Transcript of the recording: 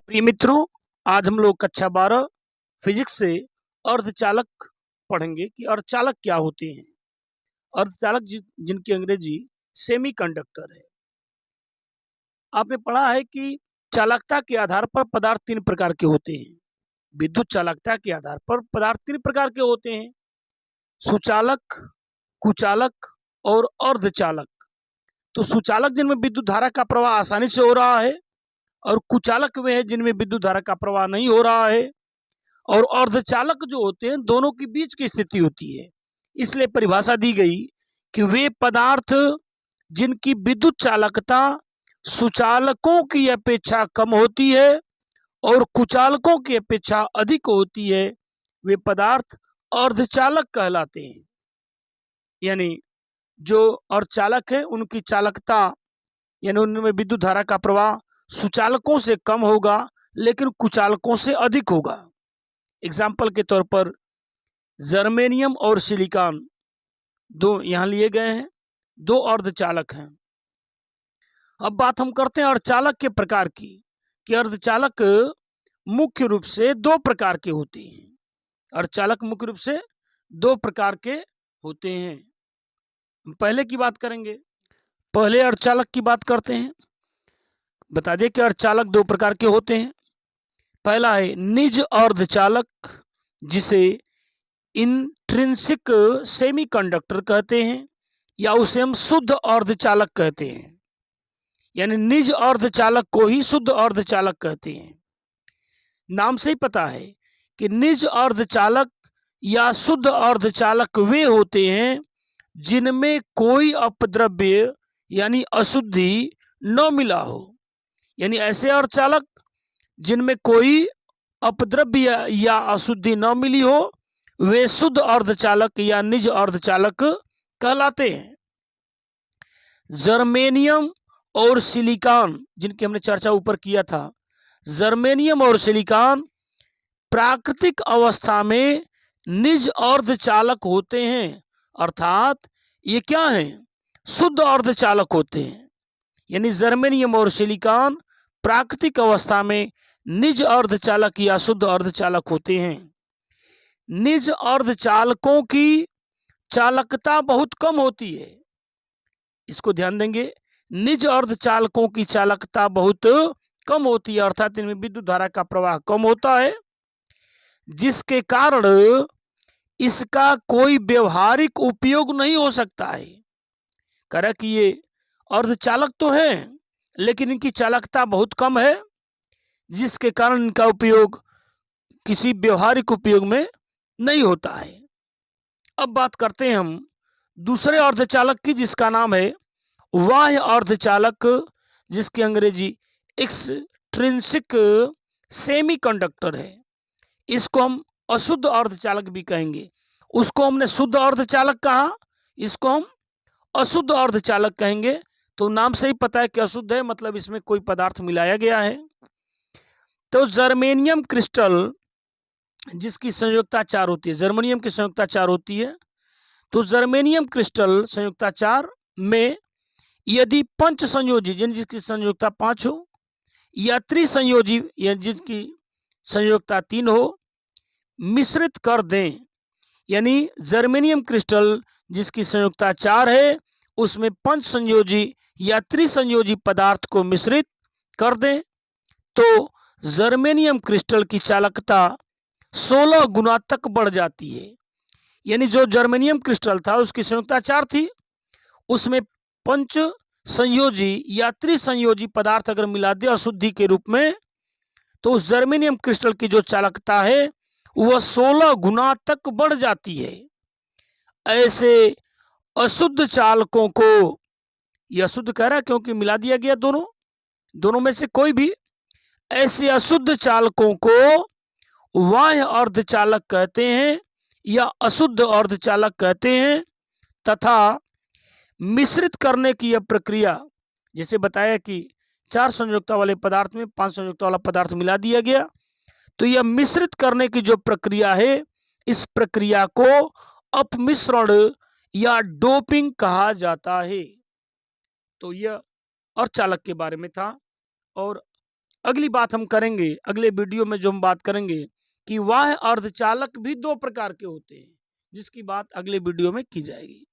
प्रिय मित्रों, आज हम लोग कक्षा 12 फिजिक्स से अर्धचालक पढ़ेंगे कि अर्धचालक क्या होते हैं। अर्धचालक जिनकी अंग्रेजी सेमीकंडक्टर है। आपने पढ़ा है कि चालकता के आधार पर पदार्थ तीन प्रकार के होते हैं। विद्युत चालकता के आधार पर पदार्थ तीन प्रकार के होते हैं: सुचालक, कुचालक और अर्धचालक। तो सुचालक जिनमें विद्युत धारा का प्रवाह आसानी से हो रहा है, और कुचालक वे हैं जिनमें विद्युत धारा का प्रवाह नहीं हो रहा है, और अर्धचालक जो होते हैं दोनों के बीच की स्थिति होती है। इसलिए परिभाषा दी गई कि वे पदार्थ जिनकी विद्युत चालकता सुचालकों की अपेक्षा कम होती है और कुचालकों की अपेक्षा अधिक होती है, वे पदार्थ अर्धचालक कहलाते हैं। यानी जो अर्धचालक है उनकी चालकता यानी उनमें विद्युत धारा का प्रवाह सुचालकों से कम होगा लेकिन कुचालकों से अधिक होगा। एग्जाम्पल के तौर पर जर्मेनियम और सिलिकॉन दो यहां लिए गए हैं, दो अर्धचालक हैं। अब बात हम करते हैं अर्धचालक के प्रकार की कि अर्धचालक मुख्य रूप से दो प्रकार के होते हैं। अर्धचालक मुख्य रूप से दो प्रकार के होते हैं। पहले की बात करेंगे, पहले अर्धचालक की बात करते हैं। बता दें कि अर्धचालक दो प्रकार के होते हैं। पहला है निज अर्धचालक, जिसे इंट्रिंसिक सेमीकंडक्टर कहते हैं, या उसे हम शुद्ध अर्धचालक कहते हैं। यानी निज अर्धचालक को ही शुद्ध अर्धचालक कहते हैं। नाम से ही पता है कि निज अर्धचालक या शुद्ध अर्धचालक वे होते हैं जिनमें कोई अपद्रव्य यानी अशुद्धि न मिला हो। यानी ऐसे अर्धचालक जिनमें कोई अपद्रव्य या अशुद्धि न मिली हो, वे शुद्ध अर्धचालक या निज अर्धचालक कहलाते हैं। जर्मेनियम और सिलिकॉन, जिनकी हमने चर्चा ऊपर किया था, जर्मेनियम और सिलिकॉन प्राकृतिक अवस्था में निज अर्धचालक होते हैं, अर्थात ये क्या हैं? शुद्ध अर्धचालक होते हैं। यानी जर्मेनियम और सिलिकॉन प्राकृतिक अवस्था में निज अर्धचालक या शुद्ध अर्धचालक होते हैं। निज अर्धचालकों की चालकता बहुत कम होती है। इसको ध्यान देंगे, निज अर्धचालकों की चालकता बहुत कम होती है, अर्थात इनमें विद्युत धारा का प्रवाह कम होता है, जिसके कारण इसका कोई व्यवहारिक उपयोग नहीं हो सकता है। कह कि ये अर्धचालक तो है लेकिन इनकी चालकता बहुत कम है, जिसके कारण इनका उपयोग किसी व्यवहारिक उपयोग में नहीं होता है। अब बात करते हैं हम दूसरे अर्धचालक की, जिसका नाम है बाह्य अर्धचालक, जिसकी अंग्रेजी एक्सट्रिंसिक सेमीकंडक्टर है। इसको हम अशुद्ध अर्धचालक भी कहेंगे। उसको हमने शुद्ध अर्धचालक कहा, इसको हम अशुद्ध अर्धचालक कहेंगे। तो नाम से ही पता है कि अशुद्ध है, मतलब इसमें कोई पदार्थ मिलाया गया है। तो जर्मेनियम क्रिस्टल, जिसकी संयोजकता 4 होती है, जर्मेनियम की संयोजकता 4 होती है, तो जर्मेनियम क्रिस्टल संयोजकता 4 में यदि पंच संयोजी जिसकी संयोजकता 5 हो, या त्रिसंयोजी जिसकी संयोजकता 3 हो, मिश्रित कर दें, यानी जर्मेनियम क्रिस्टल जिसकी संयोजकता 4 है उसमें पंच संयोजी या त्रिसंयोजी पदार्थ को मिश्रित कर दें, तो जर्मेनियम क्रिस्टल की चालकता 16 गुना तक बढ़ जाती है। यानी जो जर्मेनियम क्रिस्टल था उसकी संयोजकता 4 थी, उसमें पंच संयोजी या त्रिसंयोजी पदार्थ अगर मिला दे अशुद्धि के रूप में, तो उस जर्मेनियम क्रिस्टल की जो चालकता है वह 16 गुना तक बढ़ जाती है। ऐसे अशुद्ध चालकों को, यह अशुद्ध कह रहा है क्योंकि मिला दिया गया दोनों में से कोई भी, ऐसे अशुद्ध चालकों को बाह्य अर्धचालक कहते हैं या अशुद्ध अर्धचालक कहते हैं। तथा मिश्रित करने की यह प्रक्रिया, जैसे बताया कि 4 संयोजकता वाले पदार्थ में 5 संयोजकता वाला पदार्थ मिला दिया गया, तो यह मिश्रित करने की जो प्रक्रिया है, इस प्रक्रिया को अपमिश्रण या डोपिंग कहा जाता है। तो यह अर्धचालक के बारे में था। और अगली बात हम करेंगे, अगले वीडियो में जो हम बात करेंगे कि वाह्य अर्धचालक भी दो प्रकार के होते हैं, जिसकी बात अगले वीडियो में की जाएगी।